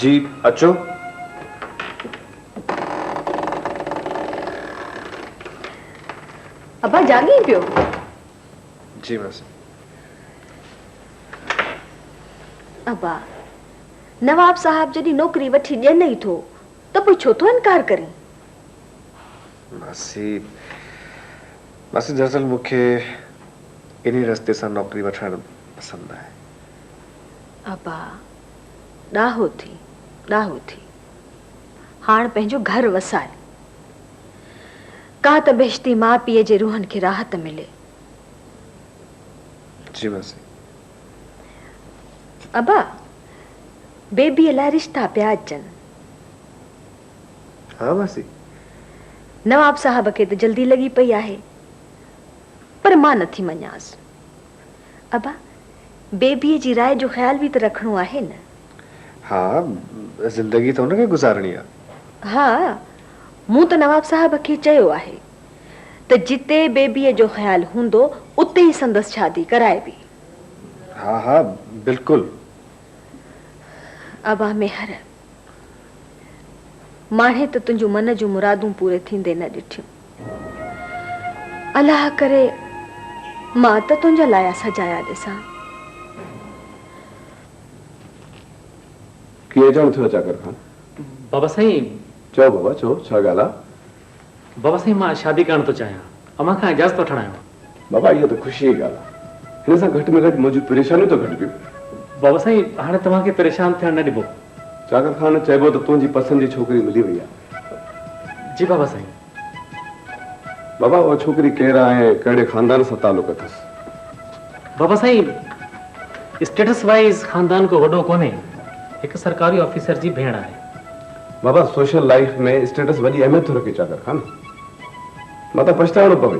जी अचो। अबा जागी पियो? जी मासी। अबा नवाब साहब जॾहिं नौकरी वठी ॾियनि ई थो त पोइ छो थो इनकार करी? मासी मासी दरअसल मूंखे इन्हीं रस्ते सां नौकरी वठणु पसंदि आहे। अबा ॾाहो थी हाणे पंहिंजो घर वसाए, का त बेश्ती माउ पीउ जे रूहनि खे राहत मिले। जी मासी। अबा बेबीअ लाइ रिश्ता पिया अचनि। हाँ मासी। नवाब साहब खे त जल्दी लगी पई आहे, पर मां नथी मञासि। अबा बेबीअ जी राय जो ख्याल भी त रखणो आहे न। हाँ जिंदगी तो उनखे गुज़ारणी आहे। हाँ मूं त नवाब साहब खे चयो आहे त जिते बेबीअ जो ख्याल हूंदो उते ई संदसि शादी कराए भी। हाँ हाँ बिल्कुल। अबा मेहर माणे त तुंहिंजो मन जूं मुरादूं पूरे थींदे न ॾिठियूं। अलाह करे मां त तुंहिंजा लाया सजाया ॾिसां। कीअं ॼण थियो चाकर खान? बाबा साईं। चओ बाबा चओ, छा ॻाल्हि आहे? बाबा साईं मां शादी करण थो चाहियां, अमां खां इजाज़त वठण आयो आहियां। बाबा इहा त ख़ुशी जी ॻाल्हि आहे। हिन सां घटि में घटि मुंहिंजूं परेशानियूं त घटिबियूं। बाबा साईं हाणे तव्हांखे परेशान थियण न ॾिबो। चाकर खान चइबो त तुंहिंजी पसंदि जी छोकिरी मिली वई आहे। जी बाबा साईं। बाबा उहा छोकिरी केरु आहे, कहिड़े खानदान सां तालुक अथसि? बाबा साईं स्टेटस वाइज खानदान को वॾो कोन्हे, हिकु सरकारी ऑफिसर जी भेण आहे। बाबा सोशल लाइफ में स्टेटस वॾी अहमियत थो रखे चाकर खान। मां त पछताइणो पवे।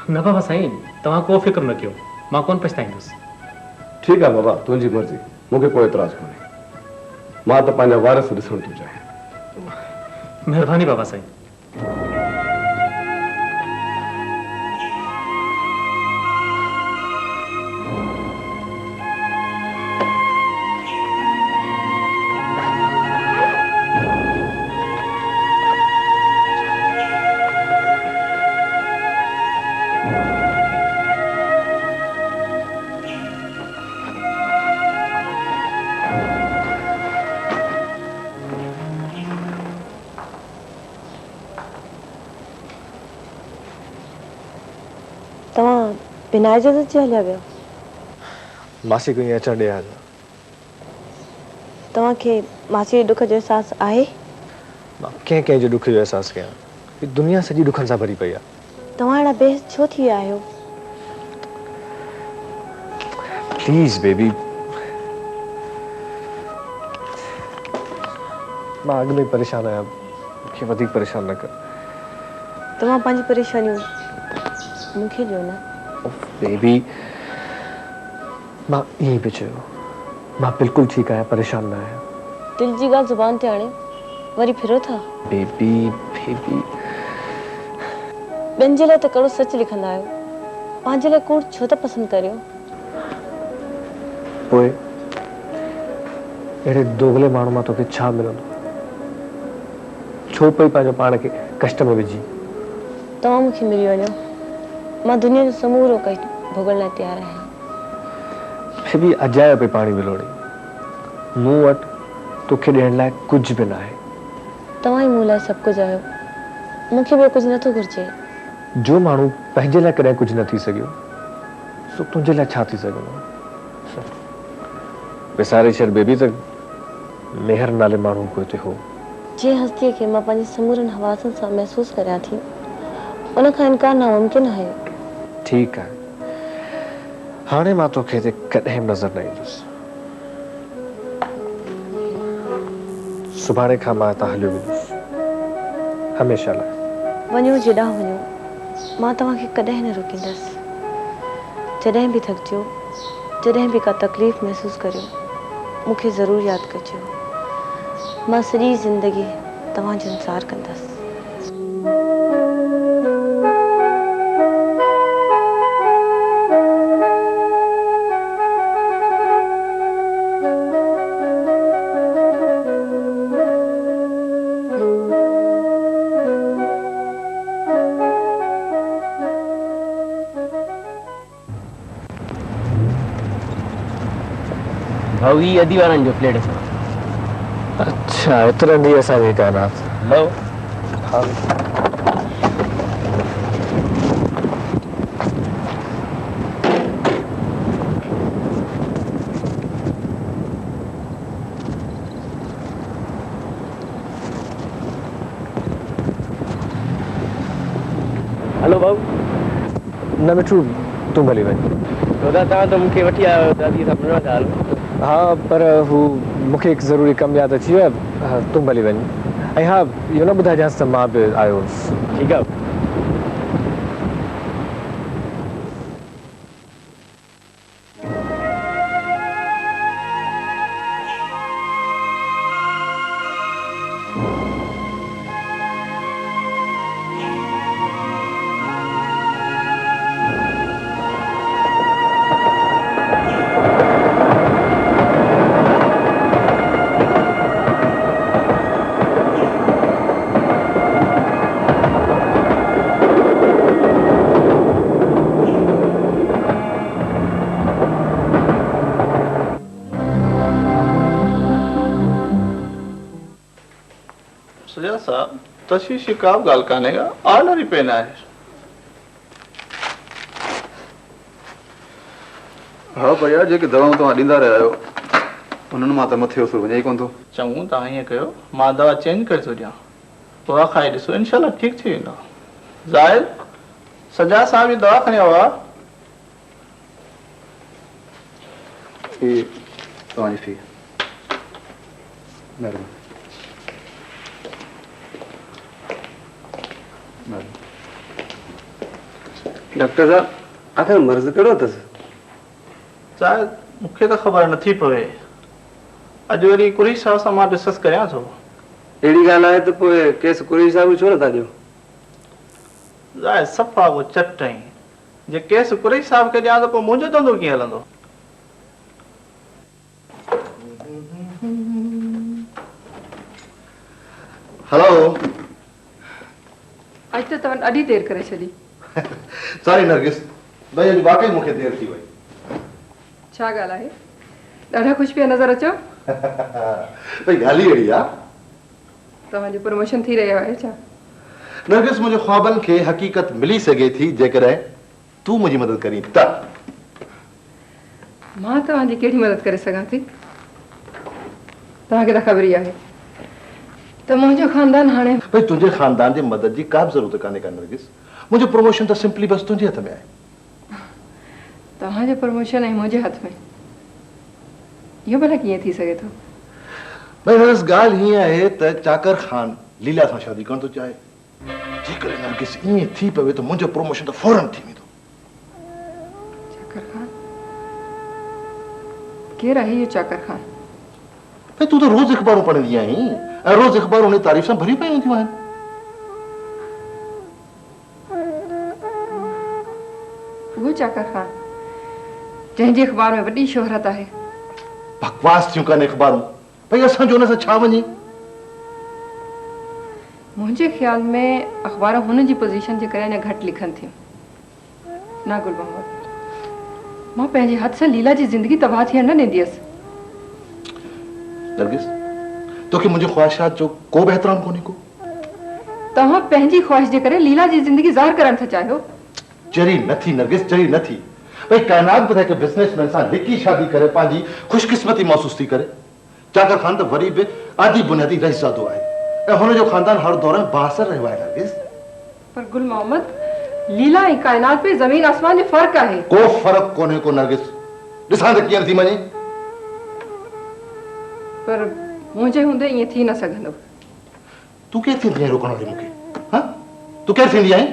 न बाबा साईं तव्हां को फिक्र न कयो, मां कोन पछताईंदुसि। ठीकु आहे बाबा, तुंहिंजी मर्ज़ी, मूंखे कोई एतिराज़ कोन्हे। मां त पंहिंजा वारिस ॾिसण थो चाहियां। महिरबानी बाबा साईं। तव्हां बिना इजाज़त जे हलिया वियो? मासी को ईअं अचण ॾे हाल। तव्हांखे मासी जे दुख जो अहसासु आहे? मां कंहिं जो दुख जो अहसासु कयां? ही दुनिया सॼी दुखनि सां भरी पई आहे। तव्हां अहिड़ा बेहस छो थी विया आहियो? प्लीज बेबी, मां अॻु में परेशान आहियां, मूंखे वधीक परेशान न कर। तव्हां पंहिंजी परेशानियूं मूंखे ॾियो न। बेबी मां ईअं बि चयो, मां बिल्कुलु ठीकु आहियां, परेशान न आहियां। दिल जी ॻाल्हि ज़ुबान ते आणे वरी फिरो था। बेबी बेबी ॿियनि जे लाइ त कड़ो सच लिखंदा आहियो, पंहिंजे लाइ कूड़ छो त पसंदि करियो? पोइ अहिड़े दोगले माण्हू मां तोखे छा मिलंदो? छो पई पंहिंजो पाण खे कष्ट में विझी? तव्हां मूंखे मिली वञो, मां दुनिया जो समूरो कष्ट भोगण लाइ तयारु आहियां। बेबी अजायो पई पाणी विलोड़ी, मूं वटि तोखे ॾियण लाइ कुझु बि न आहे। तव्हां ई मूं लाइ सभु कुझु आहियो, मूंखे ॿियो कुझु नथो घुरिजे। जो माण्हू पंहिंजे लाइ कॾहिं कुझु न थी सघियो, सो तुंहिंजे लाइ छा थी सघंदो? विसारे छॾ बेबी, त मेहर नाले माण्हू को हिते हो। जंहिं हस्तीअ खे मां पंहिंजे समूरनि हवासनि सां महसूसु करियां थी, उन खां इनकार नामुमकिन आहे। ठीकु आहे, हाणे मां तोखे हिते कॾहिं नज़र न ईंदुसि। सुभाणे खां मां हितां हलियो वेंदुसि, हमेशह लाइ। वञो जेॾांहुं वञो, मां तव्हांखे कॾहिं न रोकींदसि। जॾहिं बि थकिजो, जॾहिं बि का तकलीफ़ महसूसु करियो, मूंखे ज़रूरु यादि कजो। मां सॼी ज़िंदगी तव्हांजो इंतज़ारु कंदसि। भाऊ ही अधी वारनि जो फ्लैट अथव। अच्छा एतिरनि ॾींहं असांजी काइनात। भाऊ हा हलो भाऊ। न मिठू तूं भली वञ। दादा तव्हां त मूंखे वठी आयो दादी सां न था हलो। हा पर हू मूंखे हिकु ज़रूरी कमु यादि अची वियो आहे। हा, तूं भली वञ। ऐं हा इहो न ॿुधाइजांसि त मां बि आयो हुउसि। ठीकु आहे। सजा साहब तशवीश का ॻाल्हि कान्हे का ऑर्डर ई पेन आहे। हा भैया जेके दवाऊं तव्हां ॾींदा रहिया आहियो उन्हनि मां त मथे असुर वञे ई कोन थो। चङो तव्हां हीअं कयो मां दवा चेंज करे थो ॾियां दवा खाई ॾिसो इनशाला ठीकु थी वेंदो। ज़ाहिर सजा साहब जी दवा खणी हुआ। ही तव्हांजी फी। महिरबानी। डॉक्टर साहब आखिर मर्ज़ कहिड़ो अथसि? ज़ाहिर मूंखे त ख़बर नथी पवे। अॼु वरी कुरी साहब सां मां डिस्कस करियां थो। अहिड़ी ॻाल्हि आहे त पोइ केस कुरेशी साहिब छो नथा ॾियो? ज़ाहिर सफ़ा उहो चट आहीं जे केस कुरेशी साहब खे ॾियां त पोइ मुंहिंजो धंधो कीअं हलंदो? हेलो अॼु त तव्हां ॾाढी देरि करे छॾी। सॉरी नरगिस भई अॼु वाकई मूंखे देरि थी वई। छा ॻाल्हि आहे? ॾाढा ख़ुशि पिया नज़र अचो। भई ॻाल्हि ई अहिड़ी आहे। तव्हांजो प्रमोशन थी रहियो आहे छा? नरगिस मुंहिंजे ख्वाबनि खे हक़ीक़त मिली सघे थी जेकॾहिं तूं मुंहिंजी मदद करीं त। मां तव्हांजी कहिड़ी मदद करे सघां थी? तव्हांखे त ख़बर ई आहे त मुंहिंजो ख़ानदान हाणे भई तुंहिंजे ख़ानदान जी मदद जी का बि ज़रूरत कान्हे का नरगिस। मुंहिंजो प्रमोशन त सिंपली बस तुंहिंजे हथ में आहे। तव्हांजो प्रमोशन ऐं मुंहिंजे हथ में इहो भला कीअं थी सघे थो? भई नरगिस ॻाल्हि हीअं आहे त चाकर ख़ान लीला सां शादी करणु थो चाहे। जेकॾहिं नरगिस ईअं थी पवे त मुंहिंजो प्रमोशन त फौरन थी वेंदो। चाकर ख़ान? केरु आहे इहो चाकर ख़ान? भई तूं त रोज़ अख़बारूं पढ़ंदी आहीं ऐं रोज़ अख़बारूं उन तारीफ़ सां भरी पई हूंदियूं आहिनि। उहो चाकर ख़ान जंहिंजी अख़बार में वॾी शोहरत आहे। बकवास थियूं कनि अख़बारूं। भई असांजो हुन सां छा वञे? मुंहिंजे ख़्याल में अख़बार हुन जी पोज़ीशन जे करे अञा घटि लिखनि थियूं। ना गुल मोहम्मद मां पंहिंजे हथ सां लीला जी ज़िंदगी तबाह थियण न ॾींदी हुअसि। नरगिस तोखे मुंहिंजे ख़्वाहिशात जो को बि एतिराम कोन्हे को? तव्हां पंहिंजी ख़्वाहिश जे करे लीला जी ज़िंदगी ज़ाहिर करणु था चाहियो? जरी नथी नरगिस जरी नथी। भई काइनात ॿुधाए हिकु बिज़नेसमैन सां लिकी शादी करे पंहिंजी ख़ुशकिस्मती महसूस थी करे। चाकर ख़ान त वरी बि आदि बुनियादी रईसज़ादो आहे ऐं हुनजो ख़ानदान हर दौर में बासर रहियो आहे नरगिस। पर गुल मोहम्मद लीला ऐं काइनात में ज़मीन आसमान जो फ़र्क़ु आहे। को फ़र्क़ु कोन्हे को नरगिस। ॾिसां त कीअं थी वञे। पर मुंहिंजे हूंदे ईअं थी न सघंदो। तूं केरु थींदी आहीं रोकण वारी मूंखे? हा तूं केरु थींदी आहीं?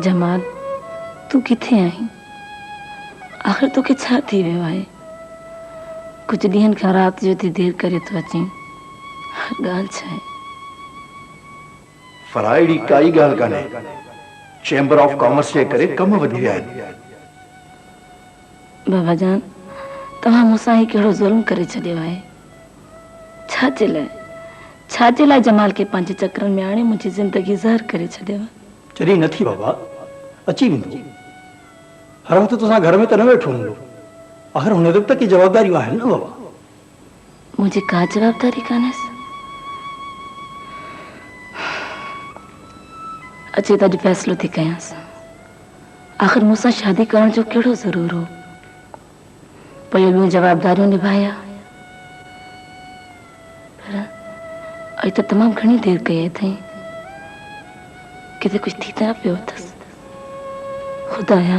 जमाल तू किथे आहीं? आख़िर तोखे छा थी वियो आहे? कुछ ॾींहंनि खां राति जो थी देरि करे थो अचीं। ॻाल्हि छा आहे? फराइडी काई गाल काने चैम्बर ऑफ कॉमर्स जे करे कम वधी विया आहिनि। बाबा जान तव्हां मूंसां ही कहिड़ो ज़ुल्म करे छॾियो आहे। छा जे लाइ जमाल खे पंहिंजे चकरनि में आणे मुंहिंजी ज़िंदगी ज़हर करे छॾियो। चरी नथी बाबा, अची वेंदो। हर वक़्तु तोसां घर में त न वेठो हूंदो। आख़िर हुन वक़्त की जवाबदारियूं आहिनि न बाबा। मुझे का जवाबदारी कानेसि। अचे त अॼु फ़ैसिलो थी कयांसि। आख़िर मूंसां शादी करण जो कहिड़ो ज़रूर हो। पोइ ॿियूं जवाबदारियूं निभाया। पर अॼु त तमामु घणी देरि कई अथई। किथे कुझु थी त न पियो अथसि। ख़ुदाया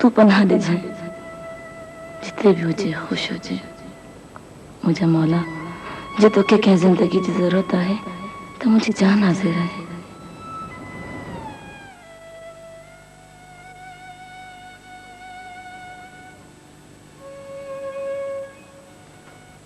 तूं पनाह ॾिजांइ। जिते बि हुजे ख़ुशि हुजे। मुंहिंजा मौला जे तोखे कंहिं ज़िंदगी जी ज़रूरत आहे त मुंहिंजी जान हाज़िर आहे।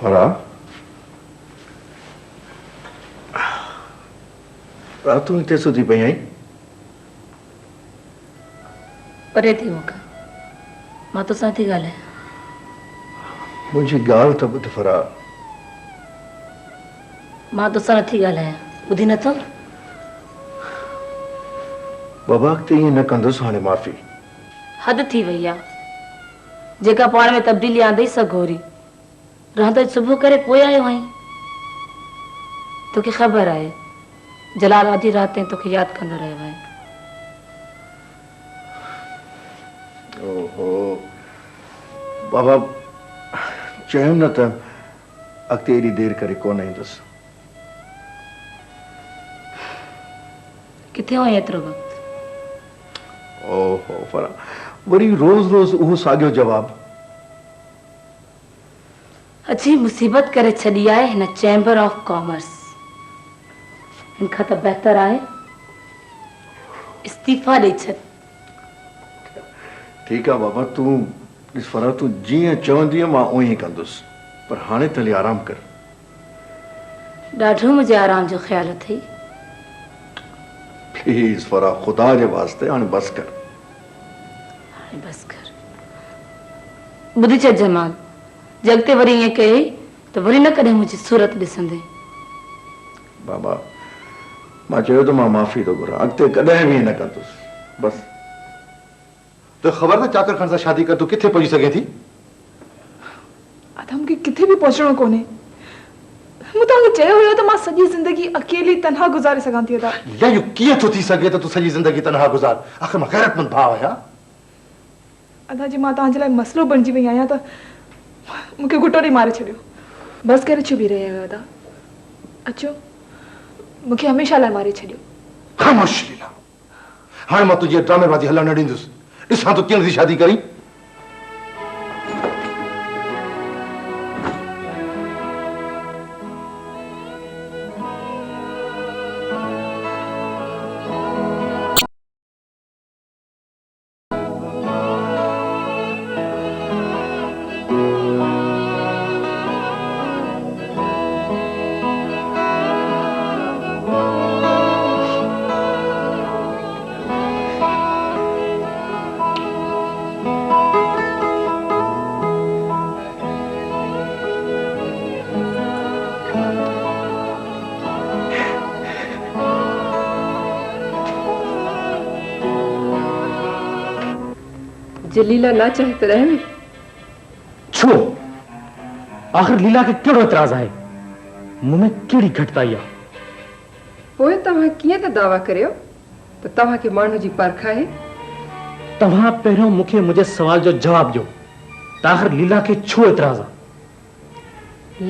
फराह तूं हिते सुधी पई आई? परे थी मूंखां। मां तोसां थी ॻाल्हायां। मुंहिंजी ॻाल्हि त ॿुध फराह। मां तोसां नथी ॻाल्हायां। ॿुधी नथो? बाबा अॻिते ईअं न कंदुसि। हाणे माफ़ी। हद थी वई आहे। जेका पाण में तब्दीली आंदई सघोरी रहंदो सुबुह करे पोइ आयो आहीं। तोखे ख़बर आहे जलाल आधी रात ताईं तोखे यादि कंदो रहियो आहे। ओहो बाबा चयो न त अॻिते एॾी देरि करे कोन ईंदुसि। किथे हो एतिरो वक़्तु? ओहो फरा वरी रोज़ रोज़ उहो साॻियो जवाबु। अची मुसीबत करे छॾी आहे हिन चैम्बर ऑफ कॉमर्स। हिन खां त बहितर आहे इस्तीफ़ा ॾेई छॾ। ठीकु आहे बाबा तूं ॾिस फरा तूं जीअं चवंदीअ मां उअं ई कंदुसि। पर हाणे तले आराम कर। ॾाढो मुंहिंजे आराम जो ख़्यालु अथई। प्लीज़ फरा ख़ुदा जे वास्ते हाणे बसि कर। हाणे बसि कर। ॿुधी छॾ जमाल जे अॻिते वरी ईअं कई त वरी न कॾहिं मुंहिंजी सूरत ॾिसंदे। बाबा मां चयो त मां माफ़ी थो घुरां। अॻिते कॾहिं बि न कंदुसि। बसि तो ख़बर न चाकर खान सां शादी कर तूं किथे पहुची सघे थी? अदा मूंखे किथे बि पहुचणो कोन्हे। मूं तव्हांखे चयो हुयो त मां सॼी ज़िंदगी अकेली तन्हा गुज़ारे सघां थी। अदा इहो कीअं थो थी सघे त तूं सॼी ज़िंदगी तन्हा गुज़ार? आख़िर मां ग़ैरतमंद भाउ आहियां। अदा जी मां तव्हांजे लाइ मसलो बणिजी वई आहियां त मूंखे घुटो ॾेई मारे छॾियो। बसि करे छुबी रही आहियो अदा। अचो मूंखे हमेशह लाइ मारे छॾियो। ख़ामोश लीला। हाणे मां तुंहिंजी ड्रामेबाज़ी हलण न ॾींदुसि। ॾिसां तूं कीअं थी शादी करी। जलीला ना चाहे तो रह में। छो आखिर लीला के केड़ो एतराज है? मुंह में केड़ी घटताई है? पोइ तव्हां कीअं त दावा करियो त तव्हांखे माण्हू जी परख आहे? तव्हां पहिरियों मूंखे मुंहिंजे सवाल जो जवाब ॾियो त आखिर लीला खे छो एतराज आहे?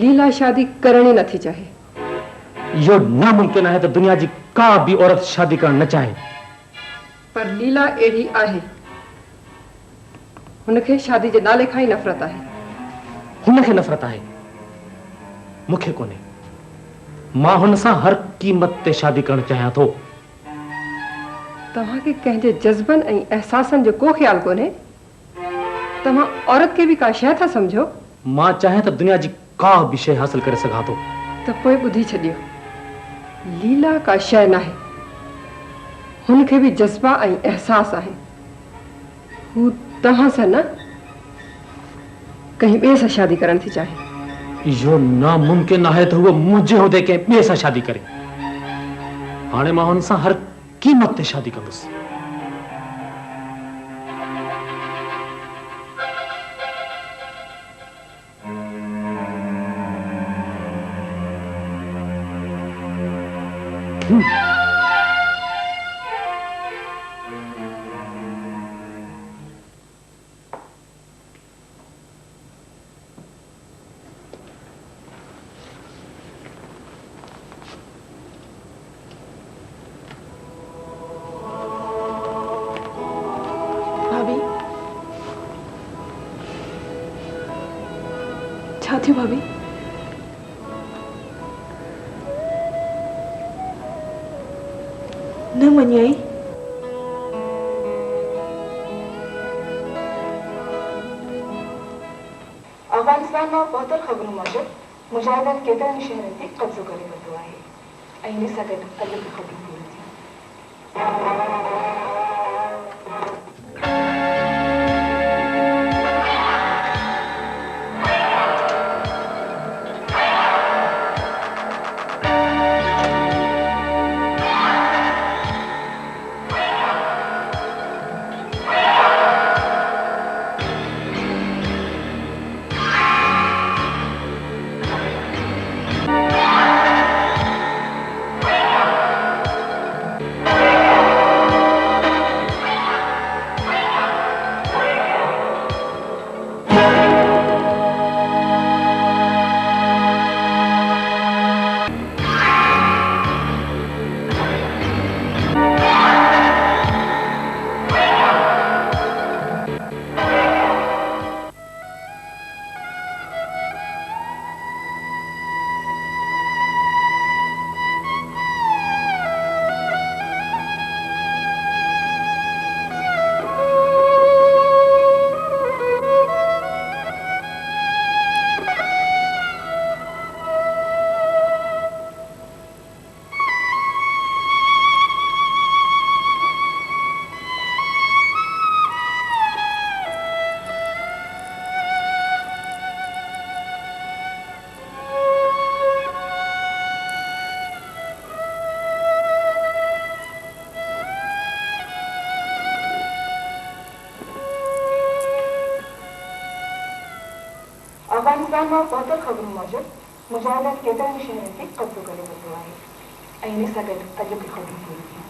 लीला शादी करणी नथी चाहे। इहो नामुमकिन आहे त दुनिया जी का भी औरत शादी करण न चाहे। पर लीला अहिड़ी आहे, हुनखे शादी जे नाले खां ई नफ़रत आहे। हुनखे नफ़रत आहे, मूंखे कोन्हे। मां हुन सां हर क़ीमत ते शादी करण चाहियां थो। तव्हांखे कंहिंजे जज़्बनि ऐं एहसासनि जो को ख़्याल कोन्हे? तव्हां औरत खे बि का शइ था सम्झो? मां चाहियां त दुनिया जी का भी शइ हासिल करे सघां थो। त पोइ ॿुधी छॾियो, लीला का शइ नाहे। हुनखे बि जज़्बा ऐं एहसास आहे। हू तव्हां सां न, कंहिं ॿिए सां शादी करण थी चाहे। इहो नामुमकिन आहे त उहो मुंहिंजे हुदे कंहिं ॿिए सां शादी करे। हाणे मां हुन सां हर क़ीमत ते शादी कंदुसि। थी भाभी? न मञाई? अफगानिस्तान में पहुतल ख़बरूं मूजिब मुजाहिदनि केतिरनि शहरनि ते कब्ज़ो करे वरितो आहे ऐं इन सां गॾु अॼु बि ख़बरूं पूरियूं थियूं। अफगानिस्तान में पहुतल ख़बरूं मूजिब मुजाहिदनि केतिरनि शहरनि ते कब्ज़ो करे वरितो आहे ऐं इन सां गॾु अॼु बि ख़बरूं पूरियूं थियूं।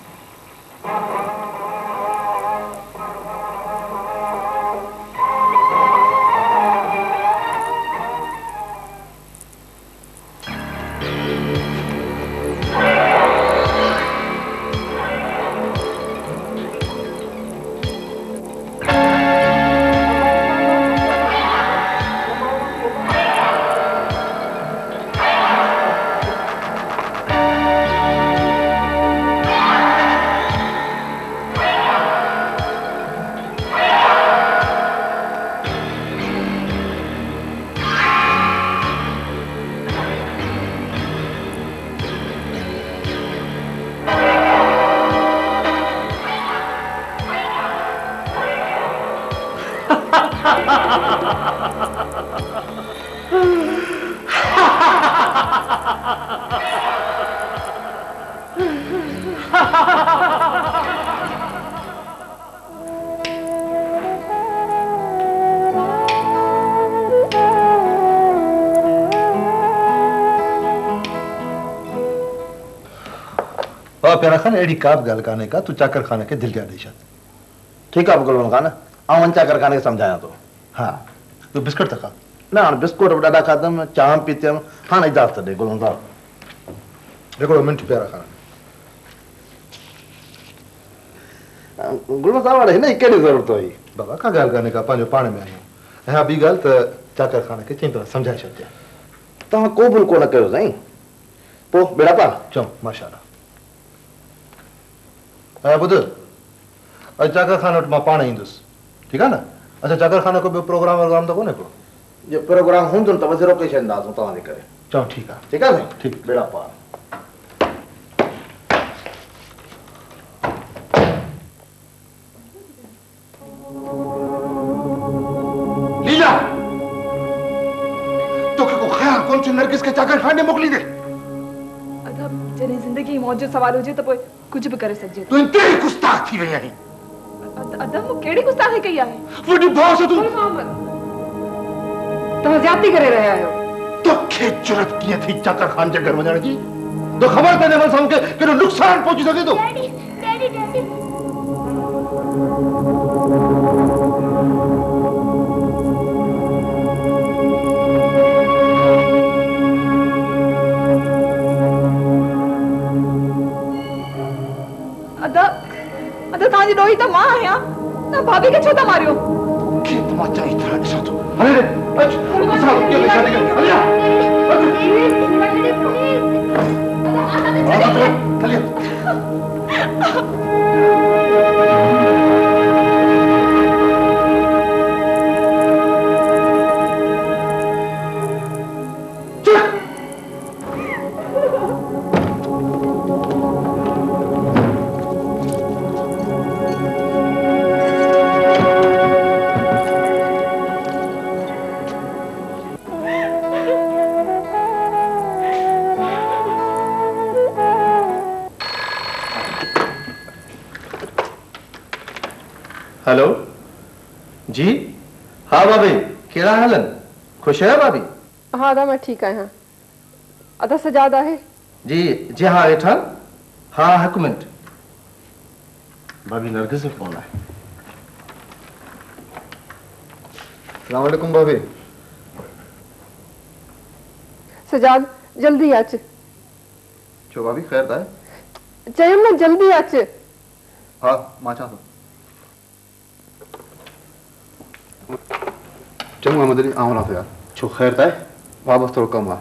बा प्यारा खान एड़ी का गल काने का तू चाकर खाने के दिल जा दे छत ठीक है गुलमन खान आवन चाकर खाने के समझाया तो हां तू बिस्कुट तका ना बिस्कुट डाडा खादम चाह पीतम हां इजाजत दे गुलमन साहब देखो मिनट प्यारा खान गुलमन साहब वाले नहीं केड़ी जरूरत होई बाबा का गल काने का पांजो पाण में आयो हां बी गल त चाकर खाने के चिंता समझा छत तव्हां कोबुल कोन कयो साईं पो बेड़ा पार चो माशाल्लाह ए बुध अज चाकर खान वट मां पाण ईंदुस ठीक है ना अच्छा चाकर खाने को प्रोग्राम तो कोने को ये प्रोग्राम हूंदो त वज़ीरो के छंदास तव्हां जे करे चो ठीक है साईं ठीक बेड़ा पार लीला तो को ख्याल कौन सी नरगिस के चाकर खाने मोकली दे अदा जने जिंदगी मौज जो सवाल हुजे तो पोइ कुछ भी करे सजे तू इंतही गुस्ताख थी रही है अदा मु केड़ी गुस्ताखी कई आहे वडी भास तू तो ज्यादती करे रहे आयो तो खे जरूरत किए थी चाकर खान जे घर वजण जी तो खबर तने मन सम के केरो नुकसान पहुंची सके तो डैडी डैडी डैडी अदा अदा ताजी डोई त मां आया ना भाभी के छो त मारियो के तमाचा इतना ॾिसां थो अरे अच साल के शादी कर हलिया हेलो जी हाँ भाभी केड़ा हालन खुश है भाभी हाँ अदा मैं ठीक आहियां अदा सजाद आहे जी जी हाँ हेठा हाँ हिक मिनट भाभी नरगिस से फोन है अस्सलाम वालेकुम भाभी सजाद जल्दी अच छो भाभी खैर था चयम न जल्दी अच हाँ मां चा तो चंगा मदरी आऊं रहा यार छो खैर था वापस थोड़ा कम आ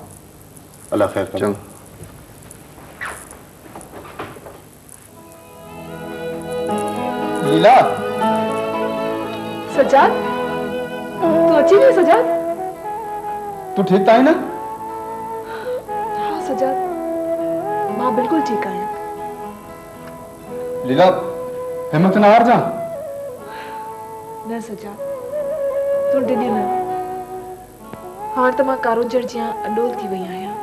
अल्लाह खैर करे चंग लीला सजाद तू अच्छी नहीं सजाद तू ठीक था ना हाँ सजाद मां बिल्कुल ठीक है लीला हिम्मत ना हार जा न सजाद तू डिनी न हार त मां कारोजर जिया अडोल थी वई आहियां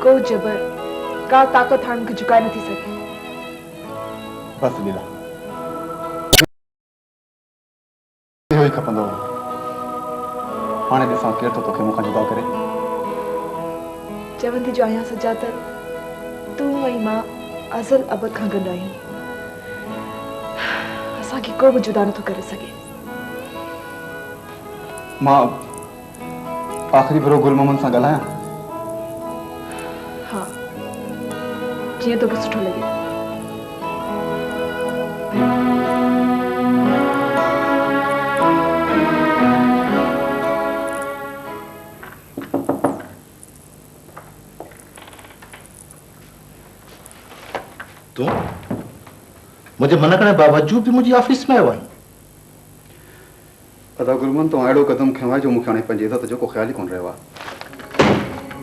को जबर का ताकत हाण मूंखे झुकाए नथी सघे बस लीला इहो ई खपंदो हाणे ॾिसां केरु थो तोखे मूंखां जुदा करे चवंदी जो आहियां सजाद तूं ऐं मां अज़ल अबद खां गॾु आहियूं असांखे को बि जुदा नथो करे सघे मां आख़िरी भेरो गुल मोहम्मद सां ॻाल्हायां हाँ जीअं तोखे सुठो लॻे तू मुझे मना करने बावजूद भी मुझे ऑफिस में आयो आई अदा गुलमन तो अड़ो कदम खवाए जो मुखे हाणे पंहिंजी इज़त जो को ख्याल ही कोन रहियो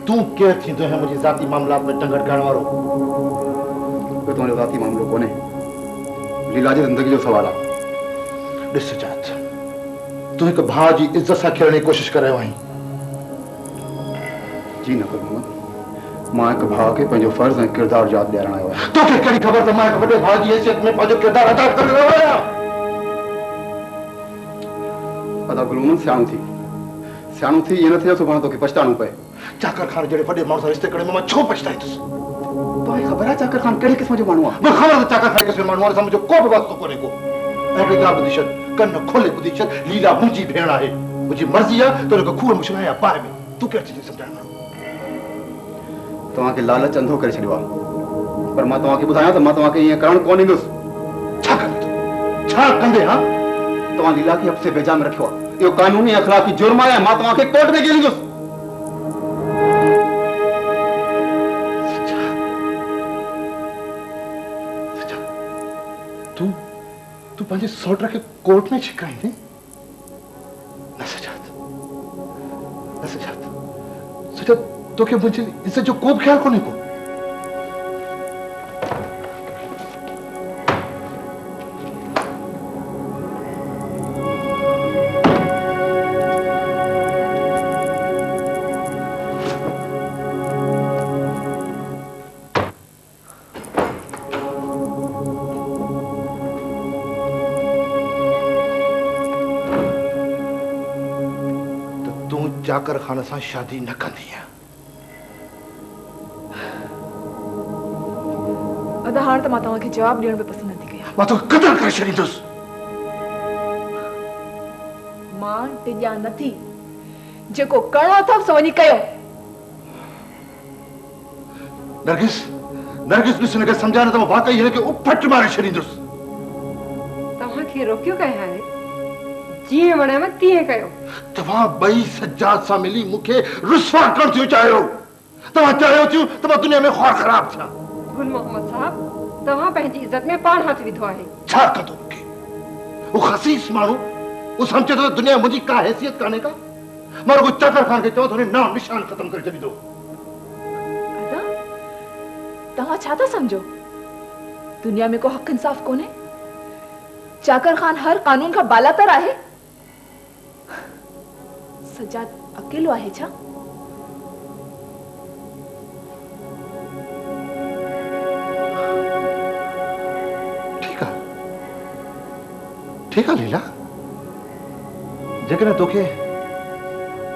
तू केर थींदो है मुझे जाती मामलात में टंगड़ करण वारो तो तुंहिंजो ज़ाती मामलो कोने लीला जी ज़िंदगी जो सवाल आहे ॾिस जात तू हिकु भाउ जी इज़त सां खेलण जी कोशिश करे रहियो आहीं जी न गुलमन मां हिकु भाउ खे पंहिंजो फर्ज़ ऐं किरदार यादि ॾियारण आयो आहियां तोखे कहिड़ी ख़बर त मां हिकु वॾे भाउ जी हैसियत में पंहिंजो किरदार अदा करे रहियो आहियां अदा गुलमन सियाणो थी इहे न थिए सुभाणे तोखे पछताइणो पए चाकर खान जहिड़े वॾे माण्हू सां रिश्ते करण में मां छो पछताईंदुसि तोखे ख़बर आहे चाकर खान कहिड़े क़िस्म जो माण्हू आहे? मूंखे ख़बर आहे त चाकर खान क़िस्म जो माण्हू आहे, मुंहिंजो को बि वास्तो कोन्हे को। ऐं हिकिड़ी ॻाल्हि ॿुधी छॾ, कन खोले ॿुधी छॾ, लीला मुंहिंजी भेण आहे, मुंहिंजी मर्ज़ी आहे त हुनखे खूह में मुछिणा या बाहि में। तूं केरु चई सम्झाइण वारो? तव्हांखे लालच अंधो करे छॾियो आहे, पर मां तव्हांखे ॿुधायां त मां तव्हांखे ईअं करणु कोन ईंदुसि। छा कंदे तूं? छा कंदे? हा, तव्हां लीला खे हफ़्ते बेजा में रखियो आहे, इहो कानूनी अख़लाक़ी जुर्म आहे। मां तव्हांखे कोर्ट में ॾींदुसि। तू पंहिंजे सौट खे कोर्ट में छिकाईंदे? न सजाद, न सजाद, सजाद, तोखे मुंहिंजी इज़त जो को बि ख़्यालु कोन्हे को। जाकर खान सां शादी न कंदी है। अदा हाणे त मां तव्हांखे जवाब ॾियण में पसंदि नथी कयां। मां तो क़तल करे छॾींदुसि। मां टिॼा नथी, जेको करणो अथव सो वञी कयो। नरगिस, नरगिस ॾिस हिनखे सम्झाए न त मां वाकई हिनखे उपट मारे छॾींदुसि। तव्हांखे रोकियो कंहिं हाणे? जीअं वणेव तीअं कयो। तव्हां ॿई सजाद सां मिली मूंखे रुसवा करणु थियो चाहियो। तव्हां चाहियो थियो त मां दुनिया में ख़्वार ख़राब थियां। गुल मोहम्मद साहब, तव्हां पंहिंजी इज़त में पाण हथ विधो आहे। छा कंदो मूंखे वो खसीस माण्हू? वो सम्झे थो त दुनिया में मुंहिंजी का हैसियत कान्हे का? मां रुगो चाकर खान खे चओ त हुन नाम निशान ख़तम करे छॾींदो। अदा, तव्हां छा था सम्झो? दुनिया में को हक़ इंसाफ़ कोन्हे? चाकर खान हर कानून खां बालातर आहे? सजाद अकेलो आहे छा? ठीक है लीला, जेकॾहिं तोखे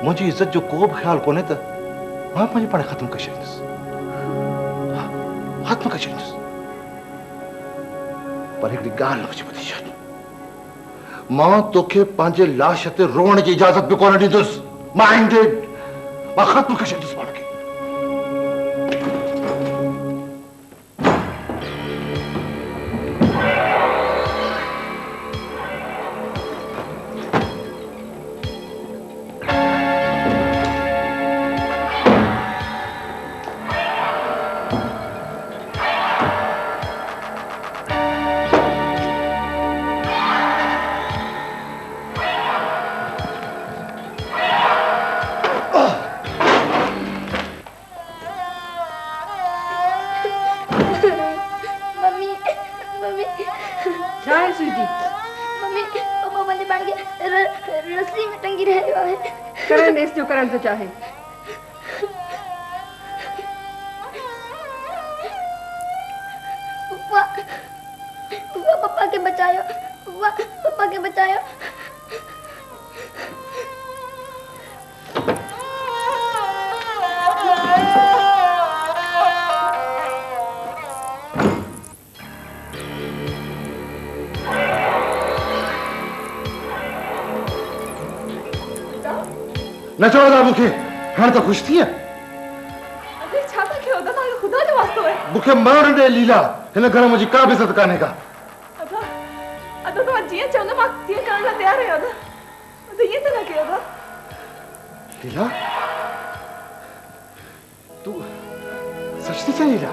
मुंहिंजी इज़त जो को बि ख़्यालु कोन्हे त मां पंहिंजे पाण ख़त्म करे छॾींदुसि। ख़त्म करे छॾींदुसि। पर हिकिड़ी ॻाल्हि मुंहिंजी ॿुधी छॾ, मां तोखे पंहिंजे लाश ते रोअण जी इजाज़त बि कोन ॾींदुसि। माइंडेड, मां ख़त्म करे छॾींदुसि पाण खे। चाहे पापा के बचायो, पापा के बचायो। न चओ था मूंखे, हाणे त ख़ुशि थी। अरे छा था कयो? अदा तव्हांखे ख़ुदा जो वास्तो आहे। मूंखे मरण ॾे लीला, हिन घर में मुंहिंजी का बि इज़त कान्हे का। अदा तव्हां जीअं चवंदा मां तीअं करण लाइ तयारु आहियां। अदा ईअं त न कयो। अदा लीला, तूं सच थी चईं लीला?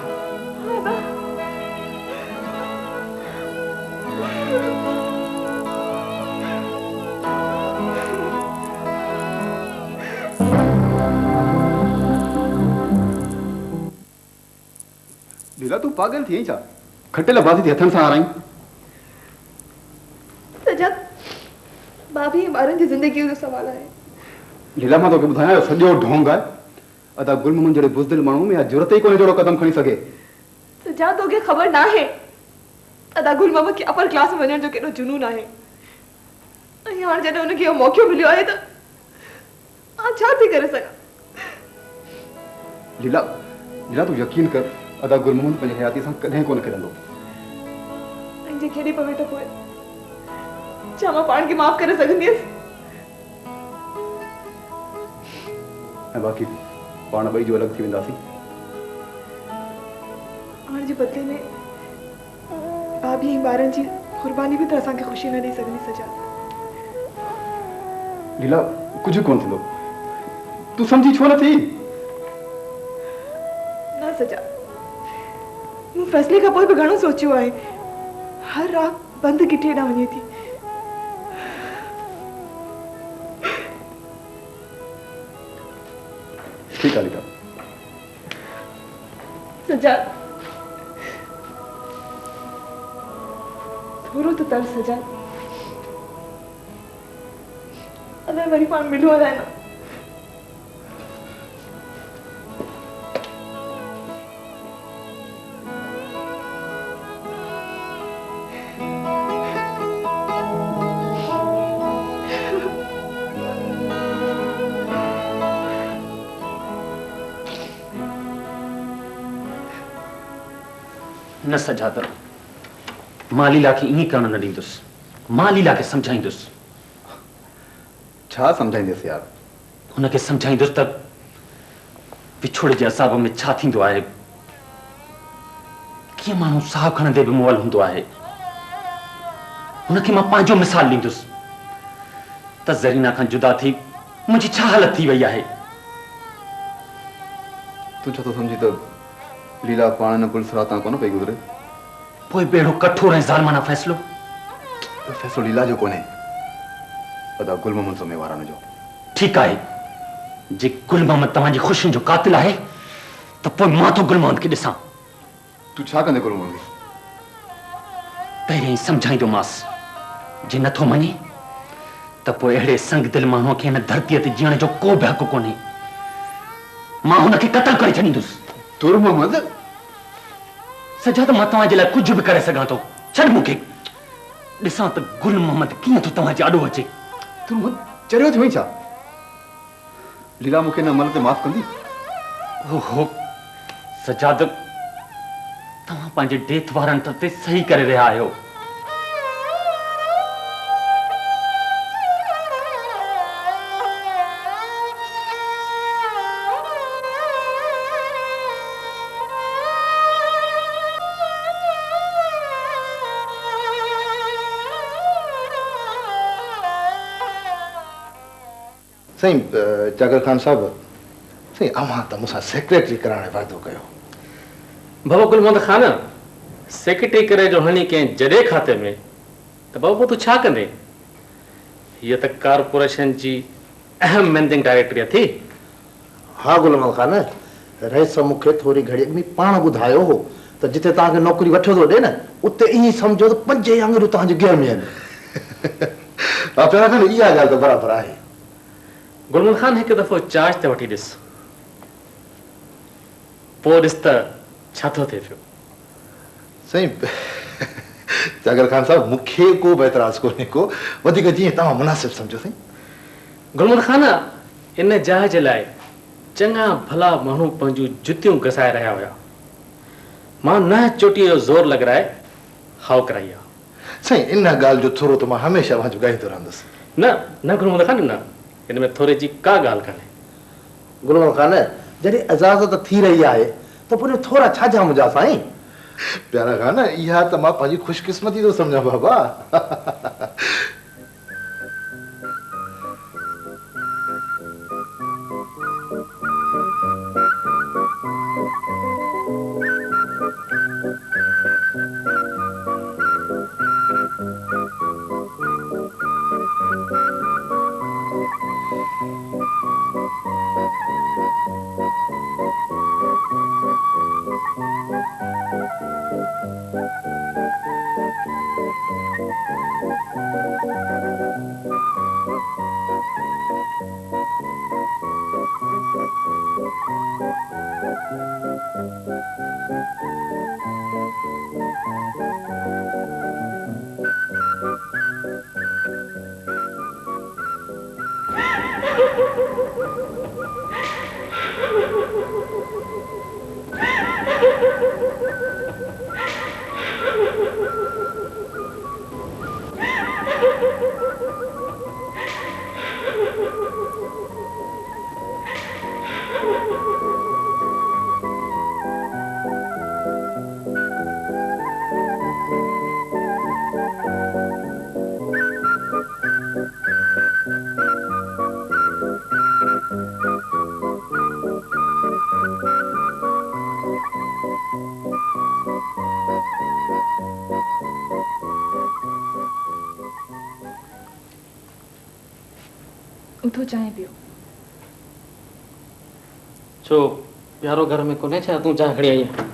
अदा लीला तू पागल थी छा? खटे लबासी थी हथन सां आराई। सजाद, भाभी ॿारनि जी ज़िंदगी जो सवाल आहे। लीला मां तोखे ॿुधायां सॼो ढोंग आहे। अदा गुल मोहम्मद जहिड़े बुज़दिल माण्हू में ज़रूरत ई कोन्हे जहिड़ो कदम खणी सघे। सजाद, तोखे ख़बर न आहे अदा गुल मोहम्मद खे अपर क्लास में वञण जो केॾो जुनून आहे। ऐं हाणे जॾहिं हुनखे इहो मौक़ो मिलियो आहे त मां छा थी करे सघां? लीला, लीला तू यकीन कर, अदा गुरमोहन पंहिंजी हयाती सां कॾहिं कोन खेॾंदो। जे खेॾी पवे त पोइ छा मां पाण खे माफ़ करे सघंदी हुयसि? ऐं बाक़ी पाण ॿई जो अलॻि थी वेंदासीं। हाणे जे बदिले में भाभी ऐं ॿारनि जी कुर्बानी बि त असांखे ख़ुशी न ॾेई सघंदी सजाद। लीला कुझु कोन थींदो, तूं सम्झी छो नथी? न सजाद, मूं फैसले खां पोइ बि घणो सोचियो आहे। हर रात बंदि किथे ॾांहुं वञे थी। ठीकु आहे लीला। सजाद थोरो तो तर सजाद, अलाए वरी पाण मिलो अलाए न। न सजाद, मां लीला खे ईअं करण न ॾींदुसि। मां लीला खे सम्झाईंदुसि। छा सम्झाईंदुसि यार? हुनखे सम्झाईंदुसि त विछोड़े जे असाब में छा थींदो आहे, कीअं माण्हू साहु खणंदे बि मुअल हूंदो आहे। हुनखे मां पंहिंजो मिसाल ॾींदुसि त ज़रीना खां जुदा थी मुंहिंजी छा हालत थी वई आहे। तूं छा थो सम्झी त लीला पाण न पुलिसरा तां कोन पई गुज़रे? पोइ बेड़ो कठोर ऐं ज़ालमाना फ़ैसिलो? फ़ैसिलो लीला जो कोन्हे, अदा गुल मोहम्मद ज़िम्मेवारनि जो। ठीकु आहे, जे गुल मोहम्मद तव्हांजी ख़ुशियुनि जो कातिल आहे त पोइ मां तो गुल मोहम्मद खे ॾिसां। तूं छा कंदे गुल मोहम्मद? पहिरियों ई सम्झाईंदोमांसि, जे नथो मञे त पोइ अहिड़े संग दिल माण्हूअ खे हिन धरतीअ ते जीअण जो को बि हक़ कोन्हे। मां हुनखे क़तल करे छॾींदुसि। तुर मोहम्मद, सजाद मां तव्हांजे लाइ कुझु बि करे सघां थो। छॾ मूंखे, ॾिसां त गुल मोहम्मद कीअं थो तव्हांजे आॾो अचे। तूं चरियो थी वई छा? लीला मूंखे न अमल ते माफ़ कंदी? ओहो सजाद, तव्हां पंहिंजे डेथ वारंट ते सही करे रहिया आहियो। साईं जागर खान साहब, साईं अव्हां त मूंसां सेक्रेटरी कराइण जो वाइदो कयो। बाबा गुल मोहम्मद खान, सेक्रेटरी करे जो हणी कंहिं जॾहिं खाते में त बाबा तूं छा कंदे? हीअ त कारपोरेशन जी अहम मैनेजिंग डायरेक्टरी थी। हा गुल मोहम्मद खान, रईस मूंखे थोरी घड़ी में पाण ॿुधायो हो त जिथे तव्हांखे नौकरी वठो थो ॾे न, उते ईअं सम्झो त 5 आङुरियूं तव्हांजे गियर में आहिनि। पहिरियां खां इहा ॻाल्हि त बराबरि आहे। गुलमन खान हिकु दफ़ो चार्ज ते वठी ॾिस, पोइ ॾिस त छा थो थिए पियो। साईं जागर खान साहब, मूंखे को बि एतराज़ कोन्हे को, वधीक जीअं तव्हां मुनासिब सम्झो साईं। गुलमन खान, इन जाइ जे लाइ चङा भला माण्हू पंहिंजूं जुतियूं घसाए रहिया हुया। मां न चोटीअ जो ज़ोर लॻाए हाउ कराई आहे। साईं इन ॻाल्हि जो थोरो त मां हमेशह वांझो ॻाईंदो रहंदुसि। न न गुलमन खान, न हिन में थोरे जी का ॻाल्हि कान्हे। गुलमोहम्मद खान, जॾहिं इजाज़त थी रही आहे त पोइ थोरा छा जा मुंहिंजा साईं? प्यारा खान, इहा त मां पंहिंजी ख़ुशकिस्मती थो सम्झां बाबा। उठो चाय पियो। छो प्यारो घर में कोने छा तू चाह खड़ी आई है?